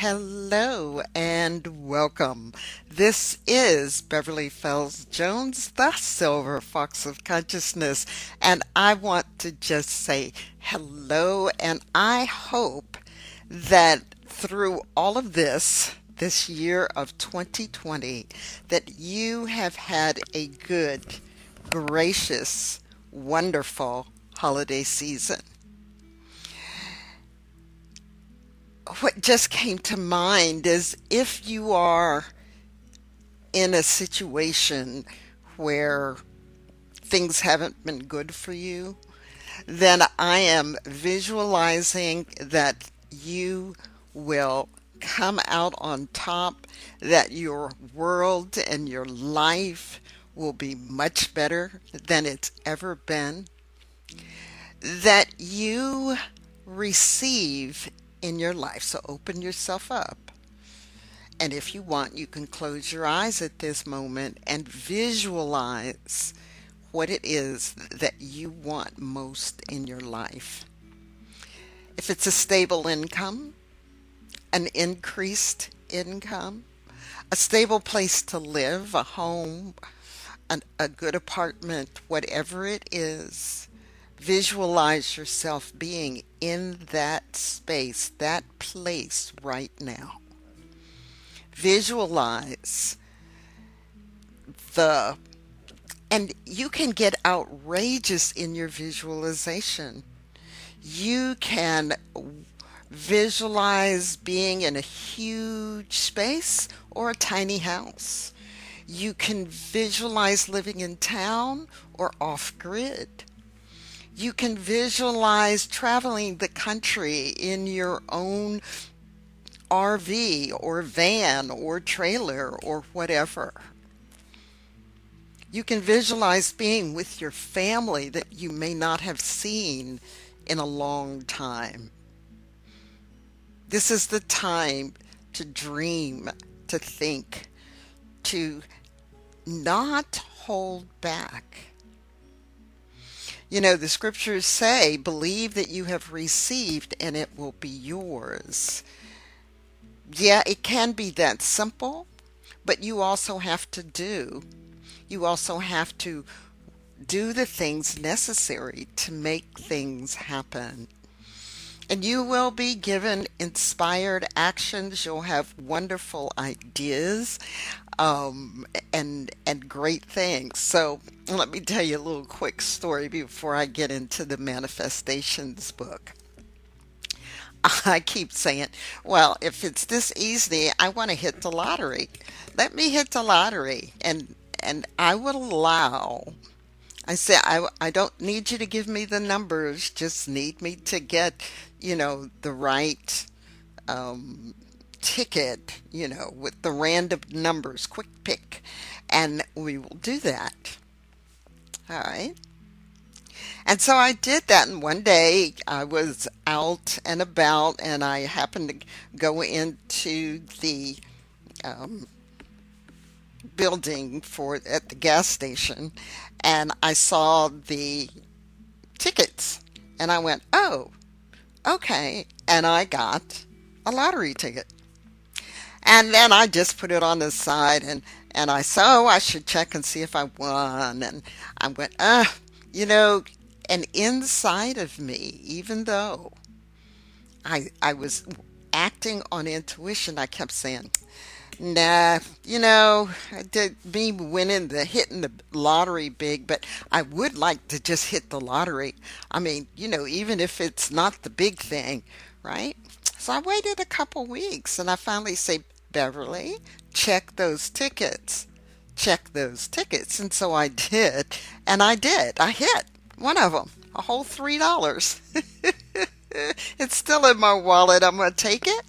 Hello and welcome. This is Beverly Fells Jones, the Silver Fox of Consciousness, and I want to just say hello. And I hope that through all of this year of 2020, that you have had a good, gracious, wonderful holiday season. What just came to mind is if you are in a situation where things haven't been good for you, then I am visualizing that you will come out on top, that your world and your life will be much better than it's ever been, that you receive in your life. So open yourself up. And if you want, you can close your eyes at this moment and visualize what it is that you want most in your life. If it's a stable income, an increased income, a stable place to live, a home, a good apartment, whatever it is, visualize yourself being in that space, that place right now. Visualize the, and you can get outrageous in your visualization. You can visualize being in a huge space or a tiny house. You can visualize living in town or off grid. You can visualize traveling the country in your own RV or van or trailer or whatever. You can visualize being with your family that you may not have seen in a long time. This is the time to dream, to think, to not hold back. You know, the scriptures say, believe that you have received and it will be yours. Yeah, it can be that simple, but you also have to do. You also have to do the things necessary to make things happen. And you will be given inspired actions. You'll have wonderful ideas and great things. So let me tell you a little quick story before I get into the manifestations book. I keep saying, well, if it's this easy, I want to hit the lottery. Let me hit the lottery, and I will allow. I say, I don't need you to give me the numbers, just need me to get, the right ticket, with the random numbers, quick pick, and we will do that. All right. And so I did that, and one day I was out and about, and I happened to go into the um, building at the gas station, and I saw the tickets, and I went, oh, okay, and I got a lottery ticket. And then I just put it on the side, and I saw, I should check and see if I won, and I went, you know, and inside of me, even though I was acting on intuition, I kept saying, nah, I did me hitting the lottery big, but I would like to just hit the lottery. I mean, even if it's not the big thing, right? So I waited a couple weeks and I finally say, Beverly, check those tickets. Check those tickets. And so I did, and I did. I hit one of them, a whole $3. It's still in my wallet. I'm going to take it.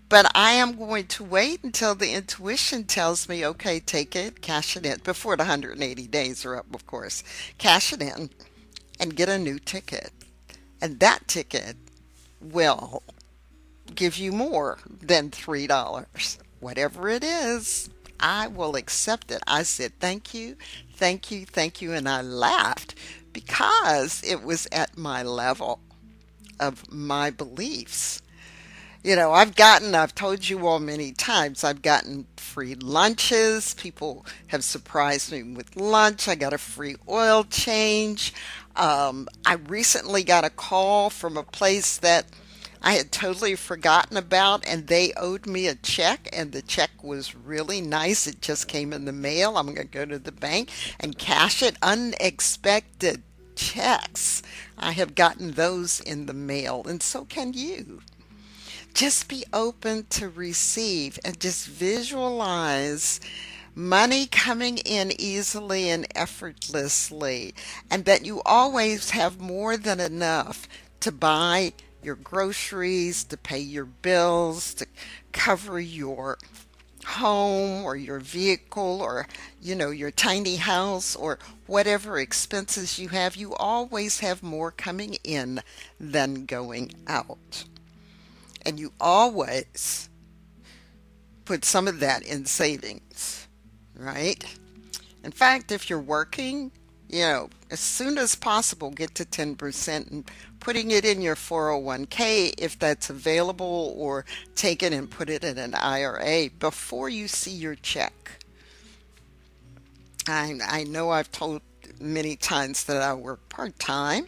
But I am going to wait until the intuition tells me, okay, take it, cash it in, before the 180 days are up, of course. Cash it in and get a new ticket. And that ticket will give you more than $3. Whatever it is, I will accept it. I said, thank you, thank you, thank you. And I laughed because it was at my level of my beliefs. I've told you all many times, I've gotten free lunches. People have surprised me with lunch. I got a free oil change. I recently got a call from a place that I had totally forgotten about, and they owed me a check, and the check was really nice. It just came in the mail. I'm going to go to the bank and cash it. Unexpected checks. I have gotten those in the mail, and so can you. Just be open to receive and just visualize money coming in easily and effortlessly, and that you always have more than enough to buy your groceries, to pay your bills, to cover your home or your vehicle or your tiny house or whatever expenses you have. You always have more coming in than going out. And you always put some of that in savings, right? In fact, if you're working, as soon as possible, get to 10% and putting it in your 401k if that's available, or take it and put it in an IRA before you see your check. I know I've told many times that I work part-time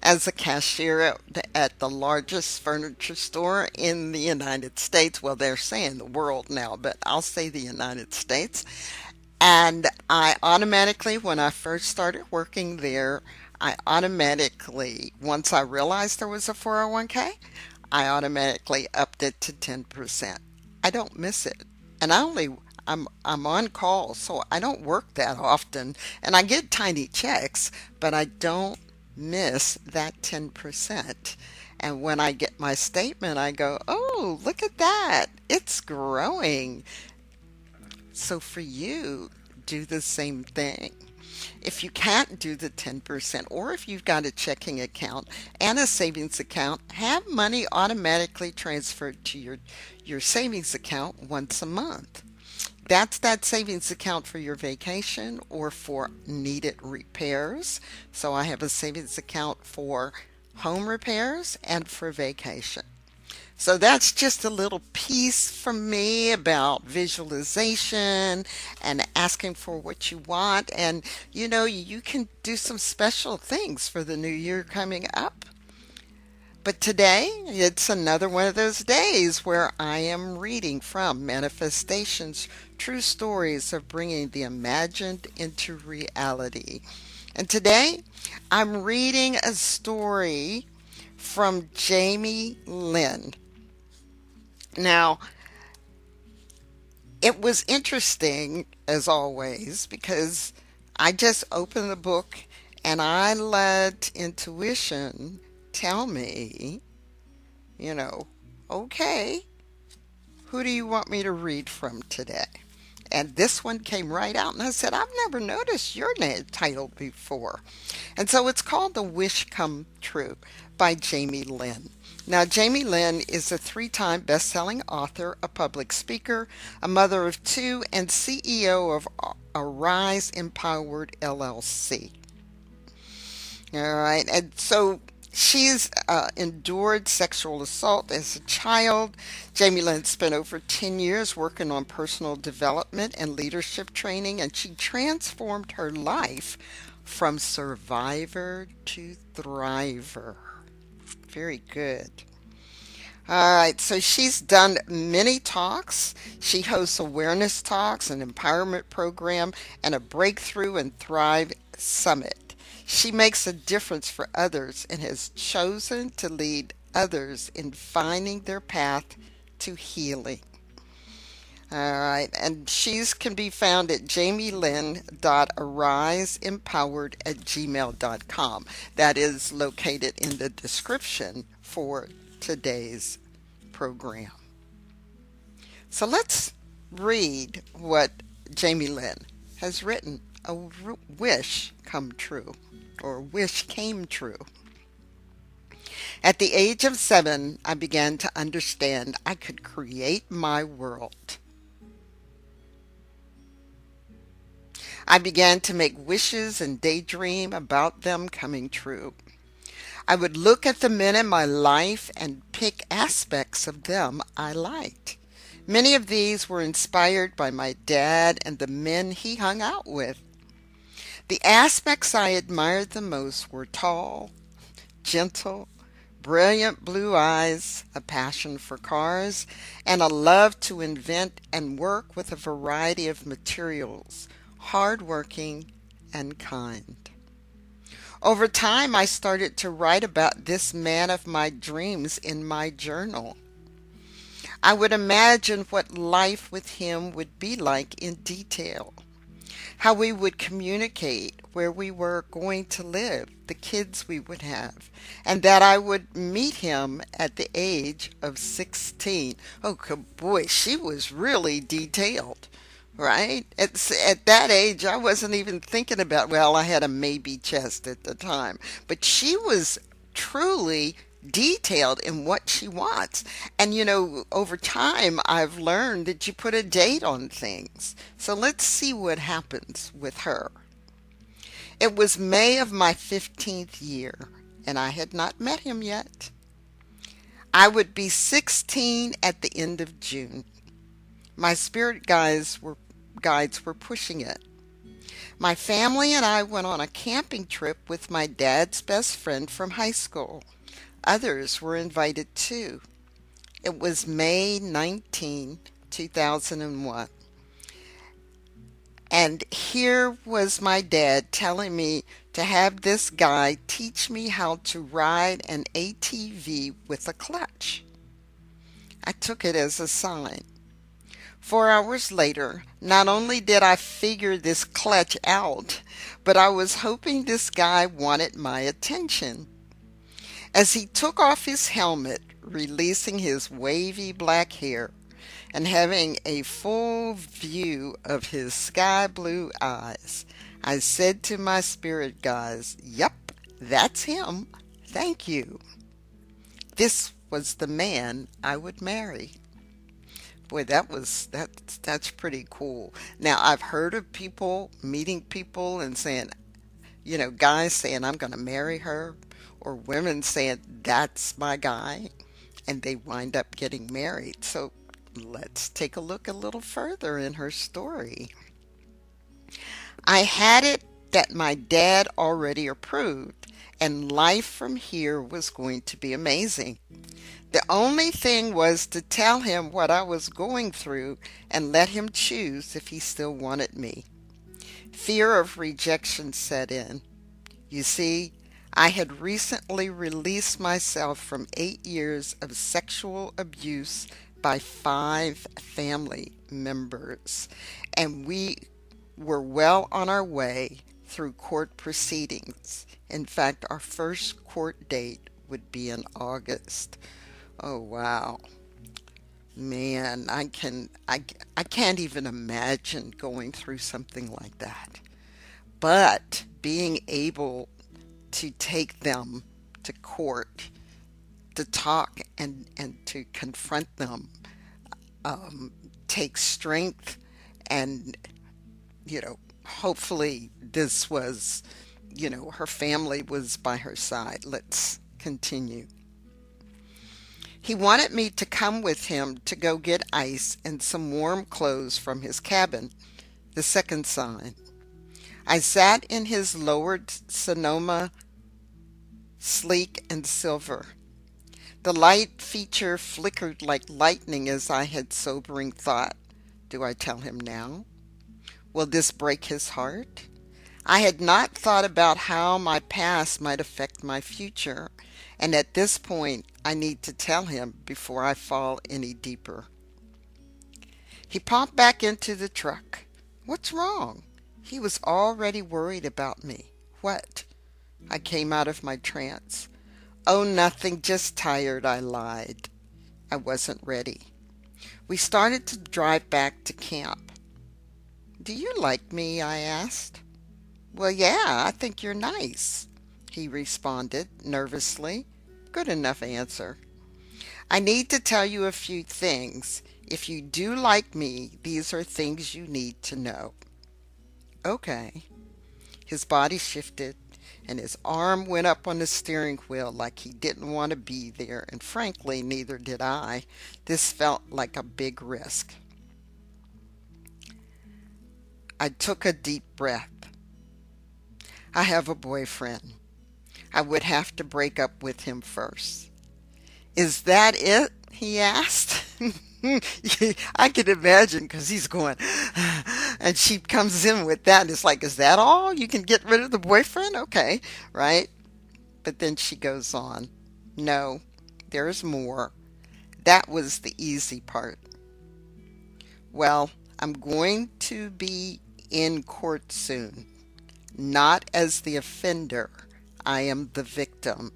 as a cashier at the largest furniture store in the United States. Well, they're saying the world now, but I'll say the United States. And I automatically, when I first started working there, I automatically, once I realized there was a 401k, I automatically upped it to 10%. I don't miss it. And I'm on call, so I don't work that often, and I get tiny checks, but I don't miss that 10%. And when I get my statement, I go, "Oh, look at that. It's growing." So for you, do the same thing. If you can't do the 10%, or if you've got a checking account and a savings account, have money automatically transferred to your savings account once a month. That's that savings account for your vacation or for needed repairs. So I have a savings account for home repairs and for vacation. So that's just a little piece from me about visualization and asking for what you want. And you can do some special things for the new year coming up. But today, it's another one of those days where I am reading from Manifestations, True Stories of Bringing the Imagined into Reality. And today, I'm reading a story from Jamie Lynn. Now, it was interesting, as always, because I just opened the book and I let intuition tell me, you know, okay, who do you want me to read from today? And this one came right out, and I said, I've never noticed your name title before. And so it's called The Wish Come True by Jamie Lynn. Now, Jamie Lynn is a three-time best-selling author, a public speaker, a mother of two, and CEO of Arise Empowered LLC. All right, and so she's endured sexual assault as a child. Jamie Lynn spent over 10 years working on personal development and leadership training, and she transformed her life from survivor to thriver. Very good. All right, so she's done many talks. She hosts awareness talks, an empowerment program, and a Breakthrough and Thrive Summit. She makes a difference for others and has chosen to lead others in finding their path to healing. All right, and she's can be found at JamieLynn.AriseEmpowered@gmail.com. That is located in the description for today's program. So let's read what Jamie Lynn has written. A wish come true, or wish came true. At the age of 7, I began to understand I could create my world. I began to make wishes and daydream about them coming true. I would look at the men in my life and pick aspects of them I liked. Many of these were inspired by my dad and the men he hung out with. The aspects I admired the most were tall, gentle, brilliant blue eyes, a passion for cars, and a love to invent and work with a variety of materials, hardworking and kind. Over time, I started to write about this man of my dreams in my journal. I would imagine what life with him would be like in detail, how we would communicate, where we were going to live, the kids we would have, and that I would meet him at the age of 16. Oh, boy, she was really detailed, right? At that age, I wasn't even thinking about, well, I had a maybe chest at the time, but she was truly detailed in what she wants. And over time, I've learned that you put a date on things. So let's see what happens with her. It was May of my 15th year, and I had not met him yet. I would be 16 at the end of June. My spirit guides were pushing it. My family and I went on a camping trip with my dad's best friend from high school. Others were invited too. It was May 19, 2001. And here was my dad telling me to have this guy teach me how to ride an ATV with a clutch. I took it as a sign. 4 hours later, not only did I figure this clutch out, but I was hoping this guy wanted my attention. As he took off his helmet, releasing his wavy black hair, and having a full view of his sky blue eyes, I said to my spirit guides, "Yep, that's him. Thank you." This was the man I would marry. Boy, that's pretty cool. Now, I've heard of people meeting people and saying, guys saying, "I'm going to marry her," or women saying, "That's my guy," and they wind up getting married. So let's take a look a little further in her story. I had it that my dad already approved, and life from here was going to be amazing. The only thing was to tell him what I was going through and let him choose if he still wanted me. Fear of rejection set in. You see, I had recently released myself from 8 years of sexual abuse by 5 family members, and we were well on our way through court proceedings. In fact, our first court date would be in August. Oh wow. Man, I can't even imagine going through something like that. But being able to take them to court to talk and to confront them takes strength, and hopefully this was, her family was by her side. Let's continue. He wanted me to come with him to go get ice and some warm clothes from his cabin, the second sign. I sat in his lowered Sonoma, sleek and silver. The light feature flickered like lightning as I had sobering thought. Do I tell him now? Will this break his heart? I had not thought about how my past might affect my future, and at this point I need to tell him before I fall any deeper. He popped back into the truck. What's wrong? He was already worried about me. What? I came out of my trance. Oh, nothing, just tired, I lied. I wasn't ready. We started to drive back to camp. Do you like me? I asked. Well, yeah, I think you're nice, he responded nervously. Good enough answer. I need to tell you a few things. If you do like me, these are things you need to know. Okay. His body shifted. and his arm went up on the steering wheel like he didn't want to be there, and frankly, neither did I. This felt like a big risk. I took a deep breath. I have a boyfriend. I would have to break up with him first. Is that it? He asked. I can imagine because he's going, and she comes in with that. And it's like, is that all? You can get rid of the boyfriend? Okay, right? But then she goes on. No, there's more. That was the easy part. Well, I'm going to be in court soon. Not as the offender. I am the victim.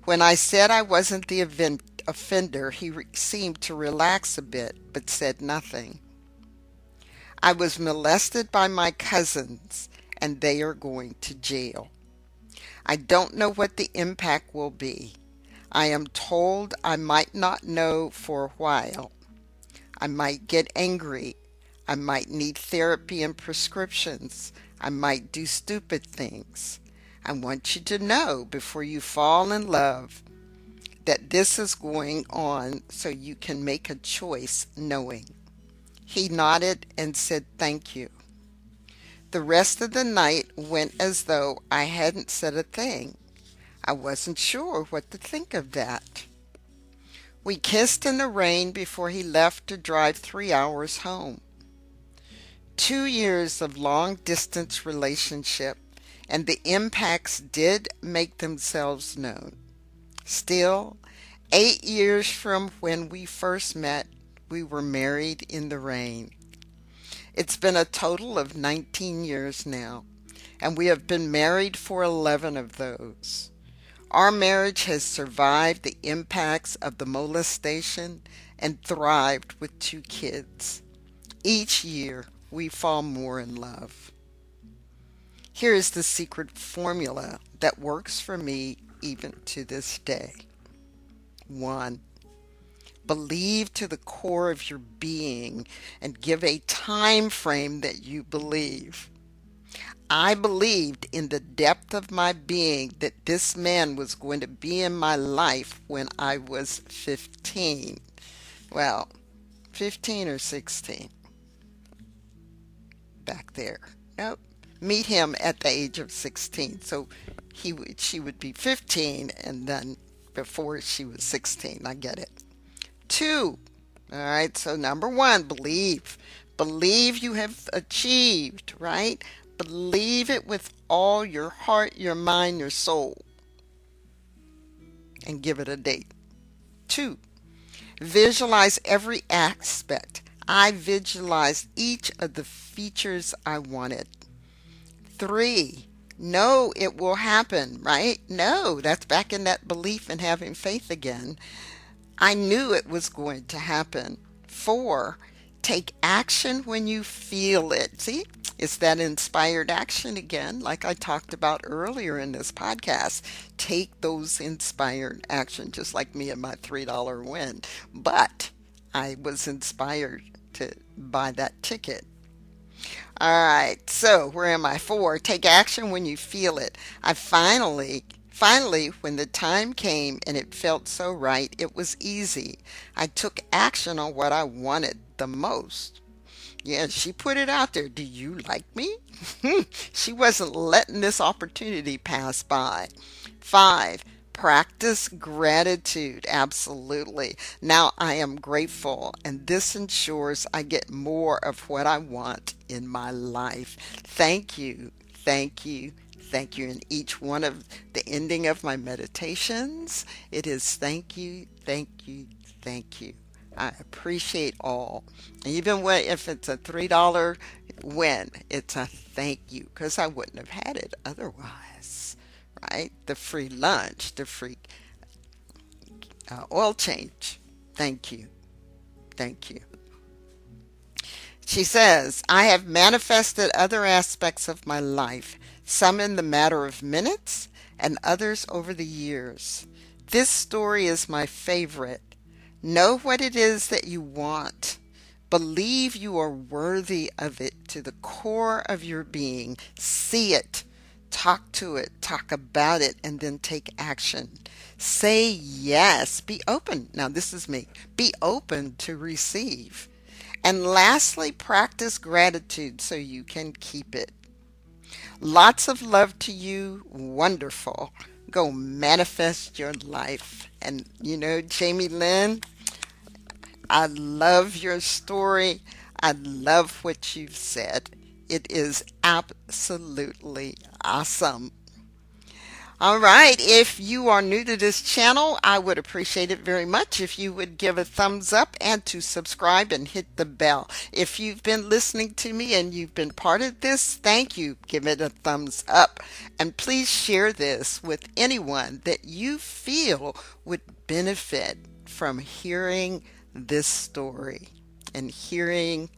When I said I wasn't the offender, he seemed to relax a bit, but said nothing. I was molested by my cousins, and they are going to jail. I don't know what the impact will be. I am told I might not know for a while. I might get angry. I might need therapy and prescriptions. I might do stupid things. I want you to know before you fall in love that this is going on so you can make a choice knowing. He nodded and said thank you. The rest of the night went as though I hadn't said a thing. I wasn't sure what to think of that. We kissed in the rain before he left to drive 3 hours home. 2 years of long-distance relationship, and the impacts did make themselves known. Still, 8 years from when we first met, we were married in the rain. It's been a total of 19 years now, and we have been married for 11 of those. Our marriage has survived the impacts of the molestation and thrived with 2 kids. Each year, we fall more in love. Here is the secret formula that works for me even to this day. 1. Believe to the core of your being and give a time frame that you believe. I believed in the depth of my being that this man was going to be in my life when I was 15. Well, 15 or 16. Back there. Nope. Meet him at the age of 16. So she would be 15 and then before she was 16. I get it. 2. All right. So number 1, believe. Believe you have achieved, right? Believe it with all your heart, your mind, your soul. And give it a date. 2. Visualize every aspect. I visualized each of the features I wanted. 3. Know it will happen, right? No, that's back in that belief and having faith again. I knew it was going to happen. 4. Take action when you feel it. See, it's that inspired action again, like I talked about earlier in this podcast. Take those inspired action, just like me and my $3 win. But I was inspired to buy that ticket. All right, so where am I? 4, take action when you feel it. I finally, when the time came and it felt so right, it was easy. I took action on what I wanted the most. Yeah, she put it out there. Do you like me? She wasn't letting this opportunity pass by. 5, practice gratitude. Absolutely. Now I am grateful, and this ensures I get more of what I want in my life. Thank you. Thank you. Thank you. In each one of the ending of my meditations, it is thank you, thank you, thank you. I appreciate all. Even if it's a $3 win, it's a thank you because I wouldn't have had it otherwise, right? The free lunch, the free oil change. Thank you. Thank you. She says, I have manifested other aspects of my life, some in the matter of minutes and others over the years. This story is my favorite. Know what it is that you want. Believe you are worthy of it to the core of your being. See it. Talk to it, talk about it, and then take action. Say yes. Be open. Now, this is me. Be open to receive. And lastly, practice gratitude so you can keep it. Lots of love to you. Wonderful. Go manifest your life. And Jamie Lynn, I love your story. I love what you've said. It is absolutely awesome. All right. If you are new to this channel, I would appreciate it very much if you would give a thumbs up and to subscribe and hit the bell. If you've been listening to me and you've been part of this, thank you. Give it a thumbs up. And please share this with anyone that you feel would benefit from hearing this story and hearing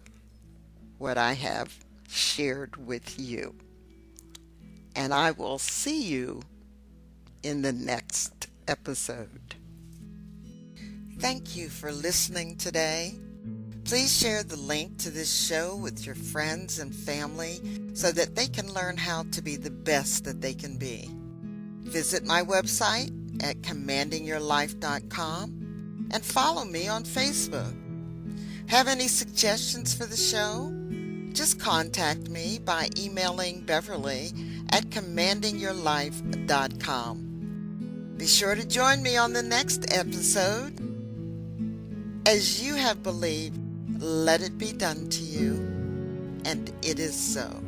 what I have shared with you. And I will see you in the next episode. Thank you for listening today. Please share the link to this show with your friends and family so that they can learn how to be the best that they can be. Visit my website at commandingyourlife.com and follow me on Facebook. Have any suggestions for the show? Just contact me by emailing Beverly at commandingyourlife.com. Be sure to join me on the next episode. As you have believed, let it be done to you, and it is so.